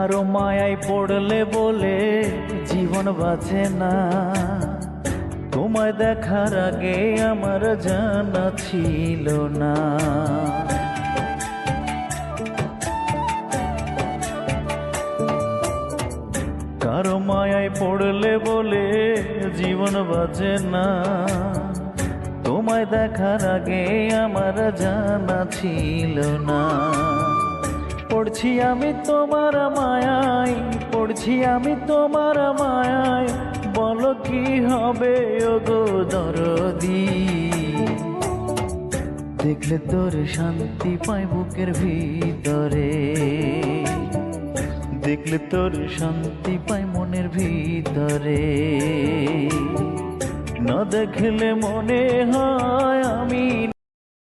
কারো মায়ায় পড়লে বলে জীবন বাঁচে না, তোমায় দেখার আগে আমার জানা ছিল না। কারো মায়ায় পড়লে বলে জীবন বাঁচে না, তোমায় দেখার আগে আমার জানা ছিল না। পড়ছি আমি তোমার মায়ায়, পড়ছি আমি তোমার মায়ায়, বলো কি হবে ওগো দরদি। দেখলে তোর শান্তি পাই বুকের ভিতরে, দেখলে তোর শান্তি পাই মনের ভিতরে, না দেখলে মনে হয় আমি